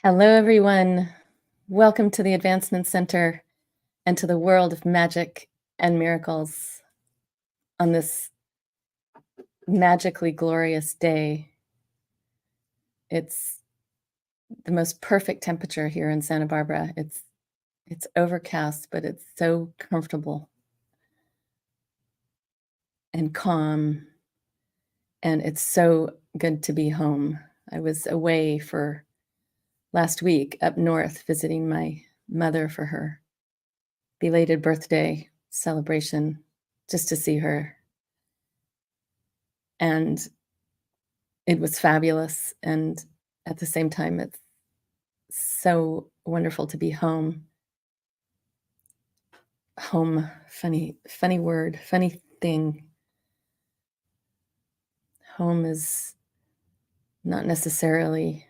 Hello, everyone. Welcome to the Advancement Center and to the world of magic and miracles on this magically glorious day. It's the most perfect temperature here in Santa Barbara. It's overcast, but it's so comfortable and calm, and it's so good to be home. I was away for last week up north visiting my mother for her belated birthday celebration, just to see her. And it was fabulous. And at the same time, it's so wonderful to be home. Home, funny word, funny thing. Home is not necessarily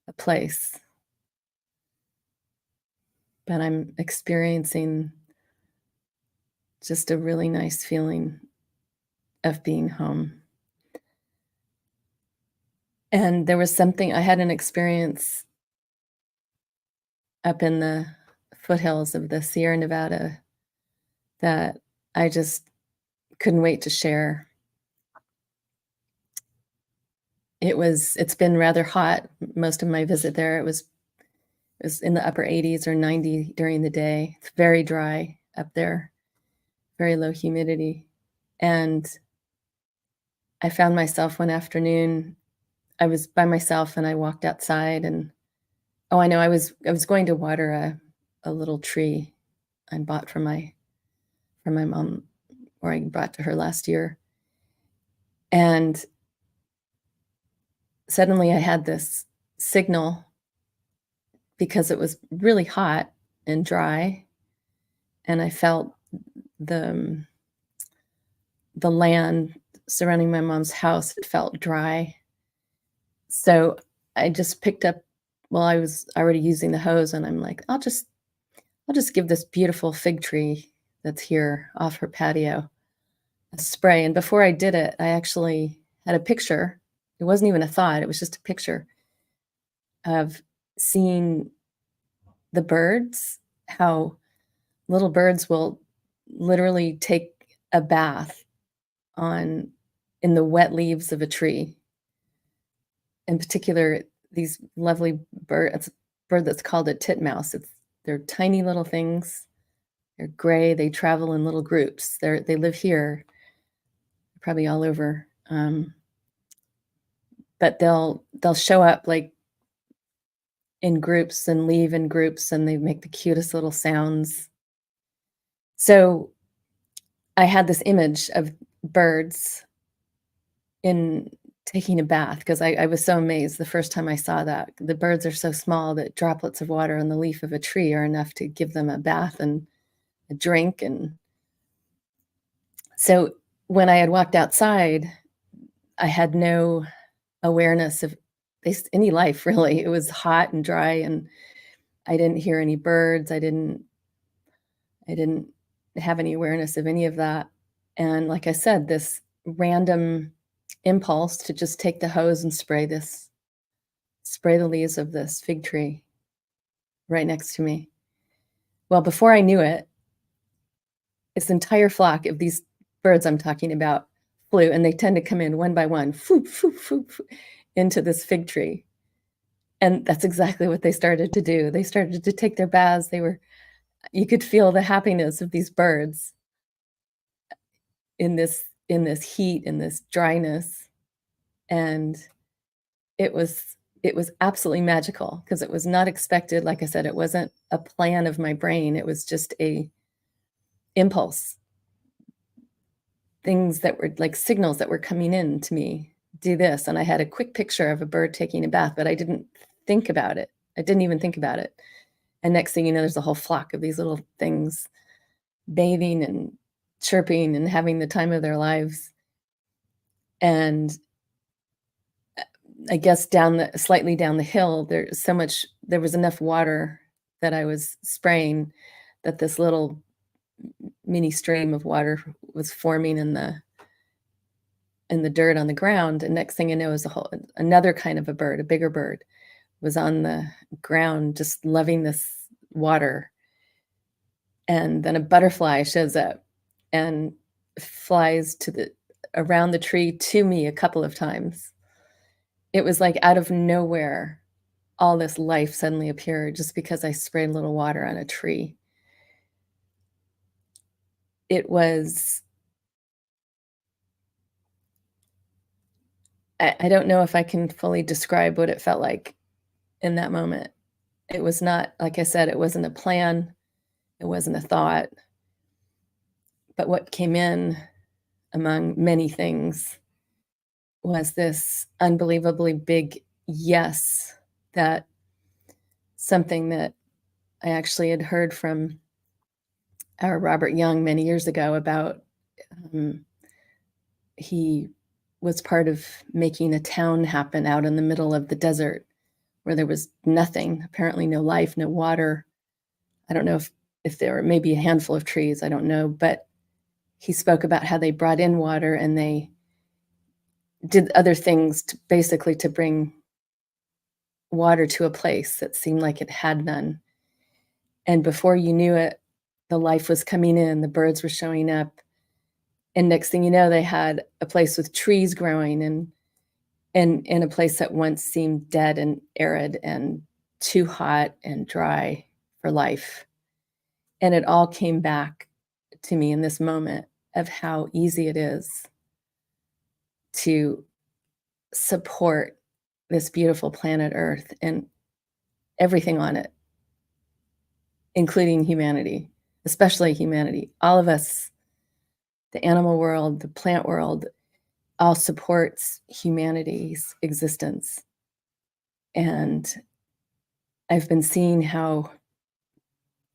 a place, but I'm experiencing just a really nice feeling of being home. And there was something, I had an experience up in the foothills of the Sierra Nevada that I just couldn't wait to share. It's been rather hot most of my visit there. It was in the upper 80s or 90 during the day. It's very dry up there, very low humidity. And I found myself one afternoon, I was by myself and I walked outside and I know I was going to water a little tree I bought for my mom, or I brought to her last year. And suddenly I had this signal because it was really hot and dry, and I felt the land surrounding my mom's house, it felt dry. So I just picked up, well, I was already using the hose, and I'm like, I'll just give this beautiful fig tree that's here off her patio a spray. And before I did it, I actually had a picture. It wasn't even a thought, it was just a picture of seeing the birds, how little birds will literally take a bath in the wet leaves of a tree. In particular, these lovely birds, a bird that's called a titmouse. They're tiny little things. They're gray. They travel in little groups. They live here, probably all over. But they'll show up like in groups and leave in groups, and they make the cutest little sounds. So I had this image of birds in taking a bath because I was so amazed the first time I saw that. The birds are so small that droplets of water on the leaf of a tree are enough to give them a bath and a drink. And so when I had walked outside, I had no awareness of any life, really. It was hot and dry, and I didn't hear any birds. I didn't have any awareness of any of that. And like I said, this random impulse to just take the hose and spray the leaves of this fig tree right next to me. Well, before I knew it, this entire flock of these birds I'm talking about flew, and they tend to come in one by one, foop, foop, foop, foop, into this fig tree. And that's exactly what they started to do. They started to take their baths. You could feel the happiness of these birds in this heat, in this dryness. And it was absolutely magical because it was not expected. Like I said, it wasn't a plan of my brain. It was just a impulse. Things that were like signals that were coming in to me, do this. And I had a quick picture of a bird taking a bath, but I didn't think about it. I didn't even think about it. And next thing you know, there's a whole flock of these little things bathing and chirping and having the time of their lives. And I guess slightly down the hill, there was enough water that I was spraying that this little mini stream of water was forming in the dirt on the ground. And next thing you know is another kind of a bird, a bigger bird, was on the ground just loving this water, and then a butterfly shows up and flies to the around the tree to me a couple of times. It was like out of nowhere, all this life suddenly appeared just because I sprayed a little water on a tree. It was I don't know if I can fully describe what it felt like in that moment. It was not like I said, it wasn't a plan, it wasn't a thought, but what came in among many things was this unbelievably big yes, that something that I actually had heard from our Robert Young many years ago about, um, he was part of making a town happen out in the middle of the desert where there was nothing, apparently no life, no water. I don't know if there were maybe a handful of trees, I don't know, but he spoke about how they brought in water and they did other things to basically to bring water to a place that seemed like it had none. And before you knew it, the life was coming in, the birds were showing up, and next thing you know, they had a place with trees growing and in a place that once seemed dead and arid and too hot and dry for life. And it all came back to me in this moment of how easy it is to support this beautiful planet Earth and everything on it, including humanity, especially humanity. All of us, the animal world, the plant world, all supports humanity's existence. And I've been seeing how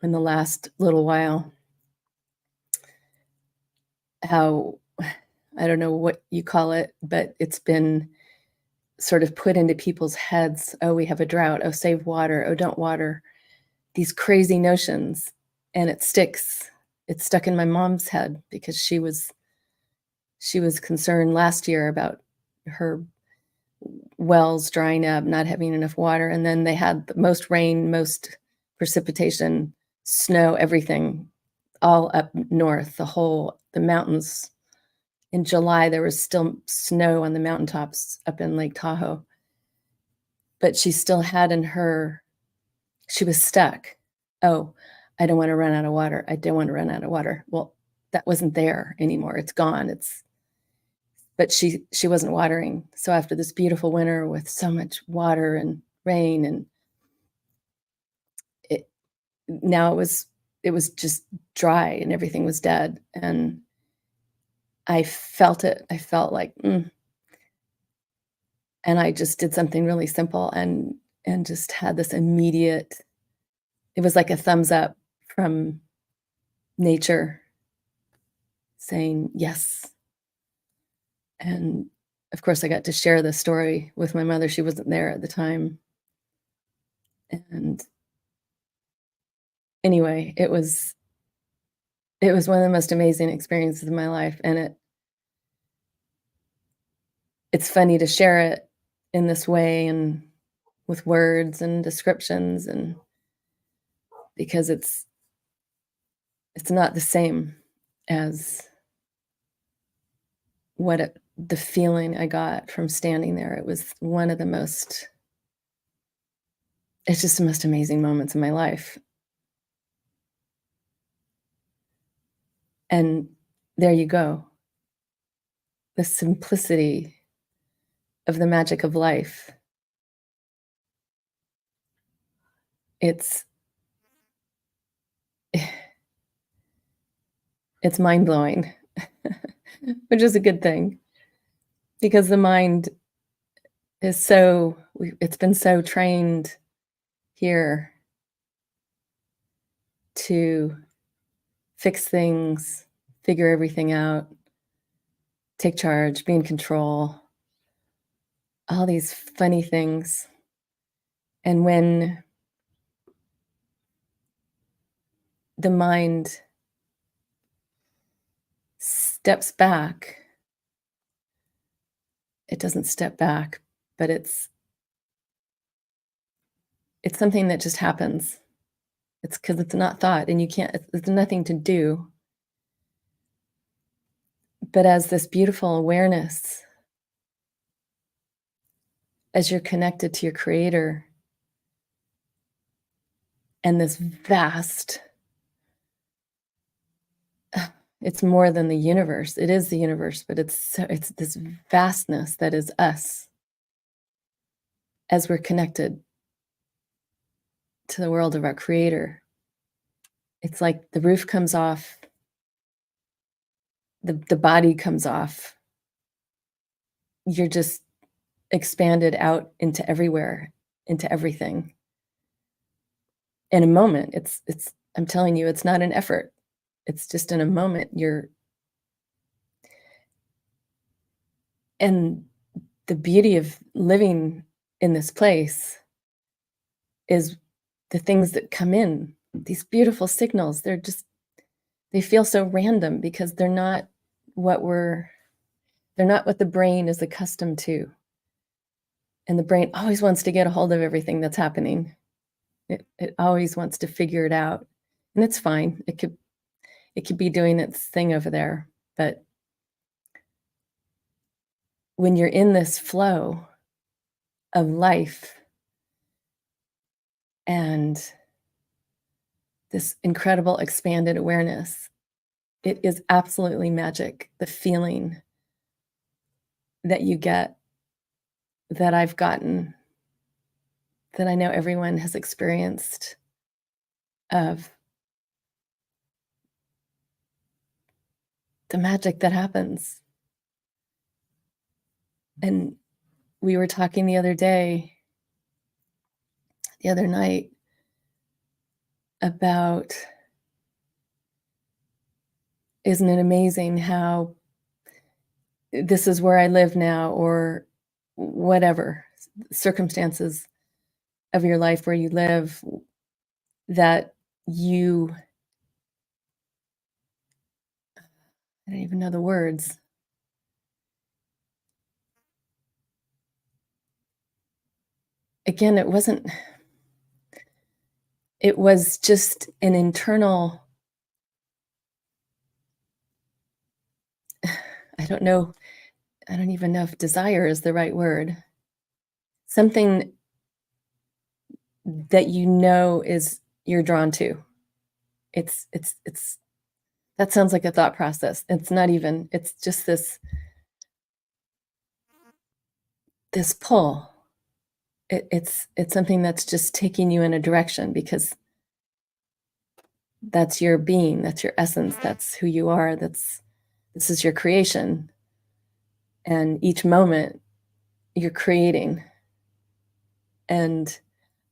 in the last little while, how I don't know what you call it, but it's been sort of put into people's heads, oh, we have a drought, oh, save water, oh, don't water, these crazy notions. And it sticks. It stuck in my mom's head because she was concerned last year about her wells drying up, not having enough water, and then they had the most rain, most precipitation, snow, everything, all up north, the mountains. In July, there was still snow on the mountaintops up in Lake Tahoe, but she still had in her she was stuck. "Oh, I don't wanna run out of water. I don't wanna run out of water." Well, that wasn't there anymore. It's gone. It's but she wasn't watering. So after this beautiful winter with so much water and rain and it now it was just dry and everything was dead, and I felt it. I felt like, and I just did something really simple and just had this immediate it was like a thumbs up from nature saying, "Yes." And, of course, I got to share the story with my mother. She wasn't there at the time, and anyway, it was one of the most amazing experiences of my life, and it's funny to share it in this way and with words and descriptions and because it's not the same as the feeling I got from standing there. It was one of the most it's just the most amazing moments in my life, and there you go, the simplicity of the magic of life. It's it's mind-blowing, which is a good thing because the mind is it's been so trained here to fix things, figure everything out, take charge, be in control, all these funny things. And when the mind steps back, it doesn't step back, but It's something that just happens. It's because it's not thought, and you can't it's nothing to do, but as this beautiful awareness, as you're connected to your creator and this vast it's more than the universe. It is the universe, but it's this vastness that is us as we're connected to the world of our creator. It's like the roof comes off, the body comes off. You're just expanded out into everywhere, into everything. In a moment, it's I'm telling you, it's not an effort. It's just in a moment you're and the beauty of living in this place is the things that come in, these beautiful signals. They feel so random because what we're they're not what the brain is accustomed to. And the brain always wants to get a hold of everything that's happening. It always wants to figure it out. And it's fine. It could be doing its thing over there. But when you're in this flow of life and this incredible expanded awareness, it is absolutely magic. The feeling that you get, that I've gotten, that I know everyone has experienced, of the magic that happens. And we were talking the other night, about isn't it amazing how this is where I live now, or whatever circumstances of your life where you live, that you I don't even know the words. Again, it was just an internal I don't know, I don't even know if desire is the right word. Something that is you're drawn to. It's that sounds like a thought process. It's not even, it's just this pull. It's something that's just taking you in a direction because that's your being, that's your essence, that's who you are, this is your creation. And each moment you're creating. And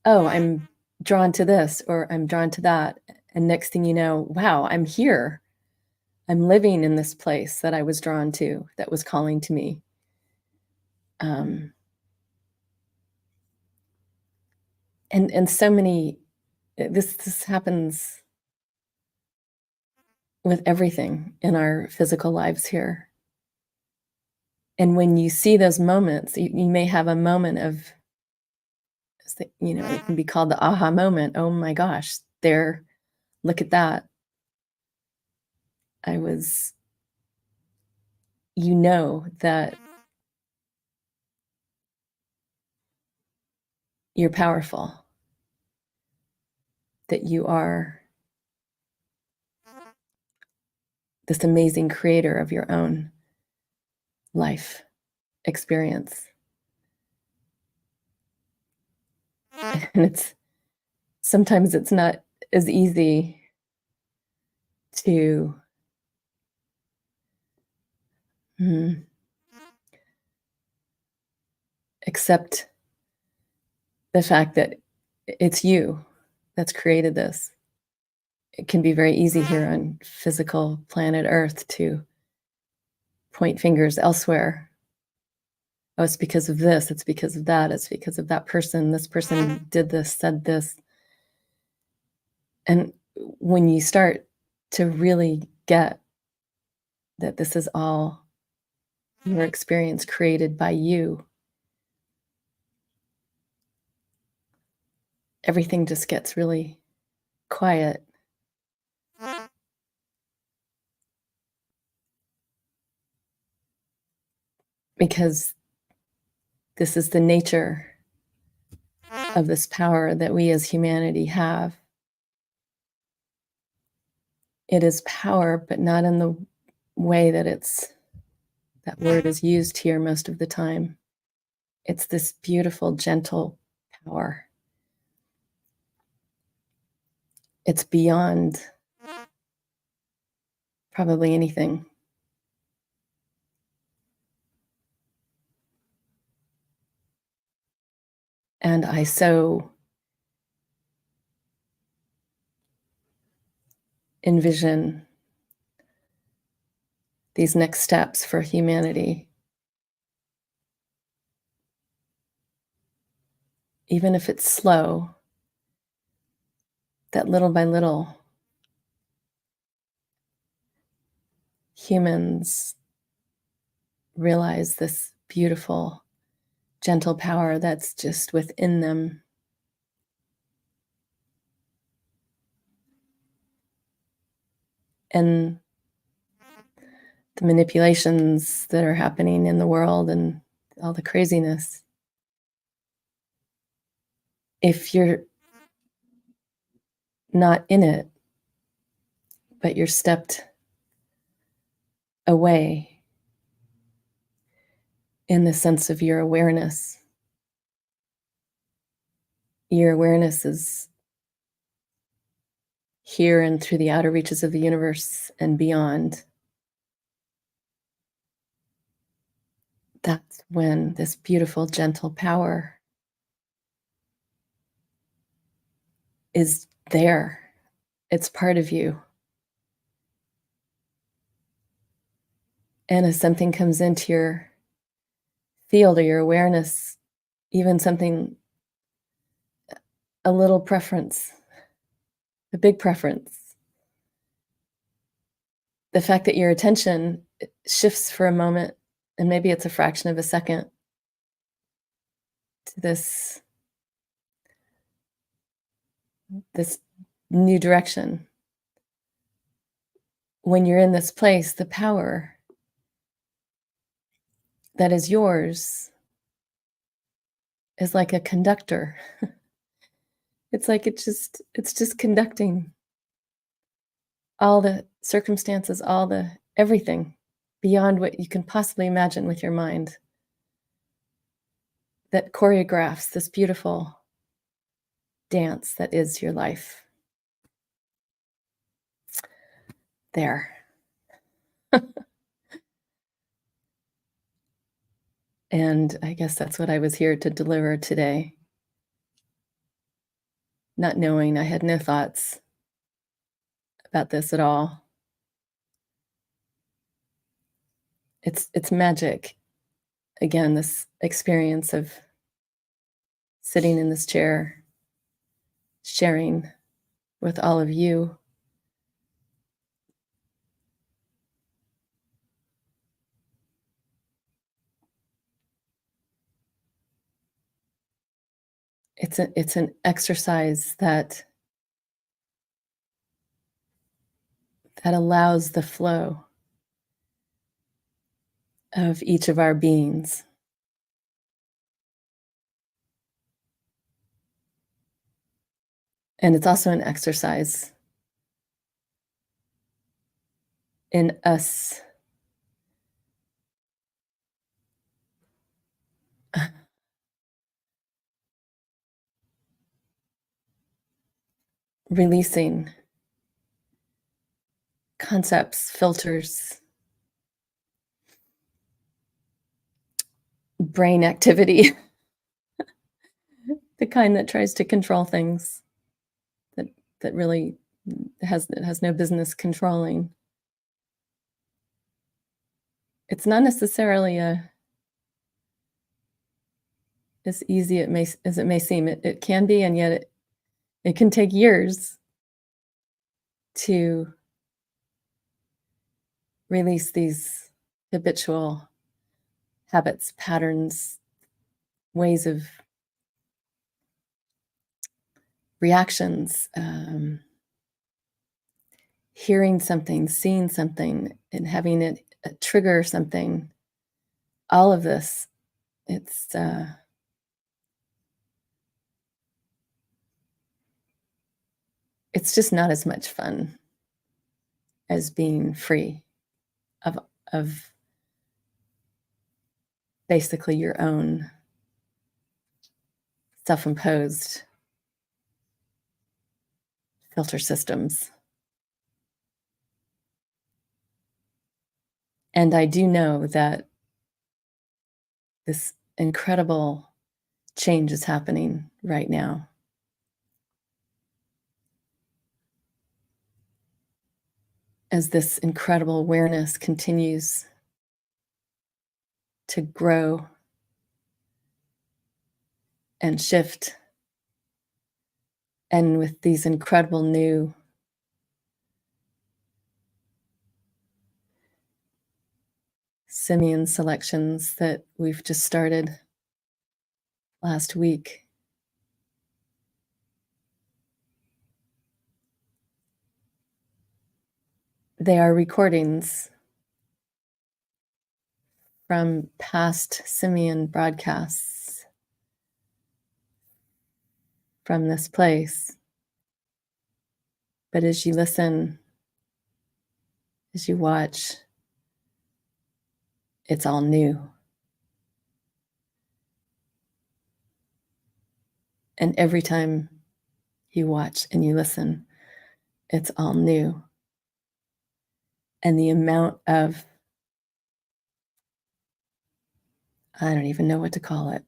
oh, I'm drawn to this or I'm drawn to that. And next thing you know, wow, I'm here. I'm living in this place that I was drawn to, that was calling to me. Um, and so many this happens with everything in our physical lives here. And when you see those moments, you may have a moment of, it can be called the aha moment. Oh my gosh, there, look at that. I was, that you're powerful, that you are this amazing creator of your own life experience. And sometimes it's not as easy to accept the fact that it's you that's created this. It can be very easy here on physical planet Earth to point fingers elsewhere. Oh, it's because of this, it's because of that, it's because of that person, this person did this, said this. And when you start to really get that this is all your experience created by you, everything just gets really quiet because this is the nature of this power that we as humanity have. It is power, but not in the way that word is used here most of the time. It's this beautiful, gentle power. It's beyond probably anything. And I so envision these next steps for humanity, even if it's slow, that little by little, humans realize this beautiful, gentle power that's just within them. And the manipulations that are happening in the world and all the craziness. If you're not in it, but you're stepped away in the sense of your awareness is here and through the outer reaches of the universe and beyond. That's when this beautiful, gentle power is there. It's part of you. And if something comes into your field or your awareness, even something, a little preference, a big preference, the fact that your attention shifts for a moment, and maybe it's a fraction of a second, to this new direction. When you're in this place, the power that is yours is like a conductor. It's like it's just conducting all the circumstances, all the everything beyond what you can possibly imagine with your mind, that choreographs this beautiful dance that is your life. There. And I guess that's what I was here to deliver today. Not knowing, I had no thoughts about this at all. It's magic. Again, this experience of sitting in this chair, sharing with all of you. It's an exercise that allows the flow of each of our beings. And it's also an exercise in us releasing concepts, filters, brain activity, the kind that tries to control things that really has no business controlling. It's not necessarily as easy as it may seem. It can be, and yet it can take years to release these habitual habits, patterns, ways of reactions, hearing something, seeing something, and having it trigger something, all of this, it's, it's just not as much fun as being free of of basically your own self-imposed filter systems. And I do know that this incredible change is happening right now as this incredible awareness continues to grow and shift, and with these incredible new simian selections that we've just started last week. They are recordings from past simian broadcasts from this place. But as you listen, as you watch, it's all new. And every time you watch and you listen, it's all new. And the amount of, I don't even know what to call it.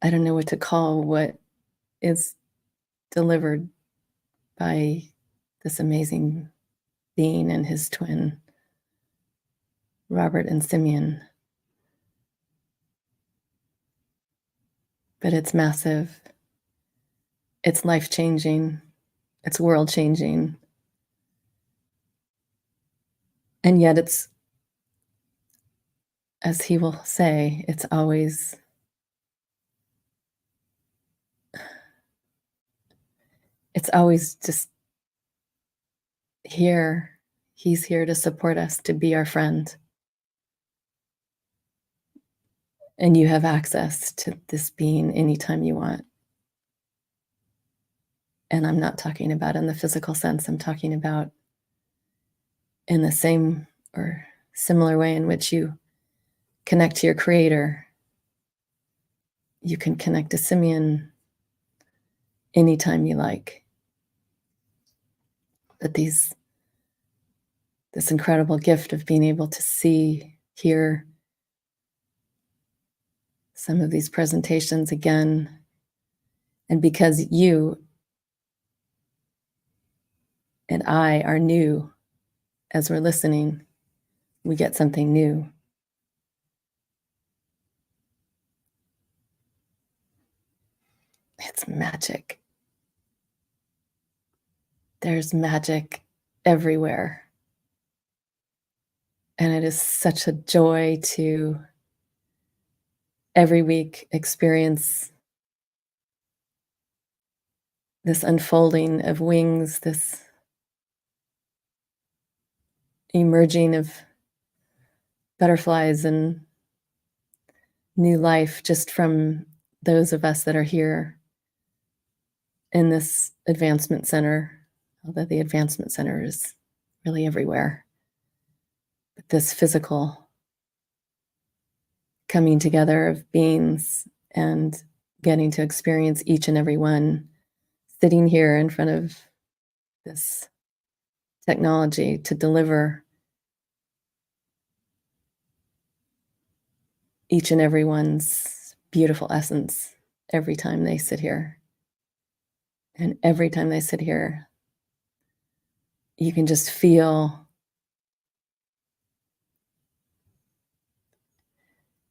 I don't know what to call what is delivered by this amazing being and his twin, Robert and Simeon. But it's massive. It's life-changing. It's world-changing. And yet it's, as he will say, it's always just here. He's here to support us, to be our friend. And you have access to this being anytime you want. And I'm not talking about in the physical sense, I'm talking about in the same or similar way in which you connect to your creator. You can connect to Simeon anytime you like. But this incredible gift of being able to see, hear some of these presentations again, and because you and I are new as we're listening, we get something new. It's magic. There's magic everywhere. And it is such a joy to every week experience this unfolding of wings, this emerging of butterflies and new life just from those of us that are here in this advancement center, although the advancement center is really everywhere. But this physical coming together of beings and getting to experience each and every one sitting here in front of this technology to deliver each and everyone's beautiful essence every time they sit here. And every time they sit here, you can just feel,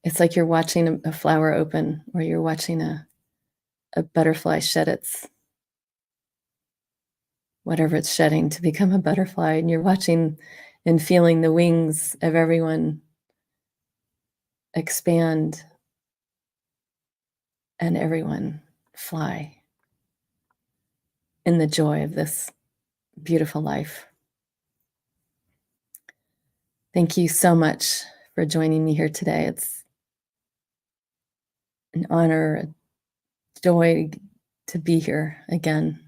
it's like you're watching a flower open, or you're watching a butterfly shed its, whatever it's shedding to become a butterfly, and you're watching and feeling the wings of everyone expand and everyone fly in the joy of this beautiful life. Thank you so much for joining me here today. It's an honor, a joy to be here again.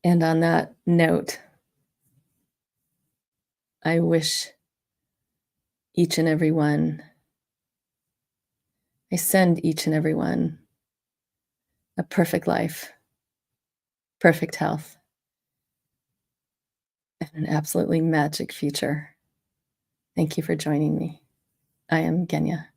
And on that note, I wish each and every one, I send each and every one a perfect life, perfect health, and an absolutely magic future. Thank you for joining me. I am Genya.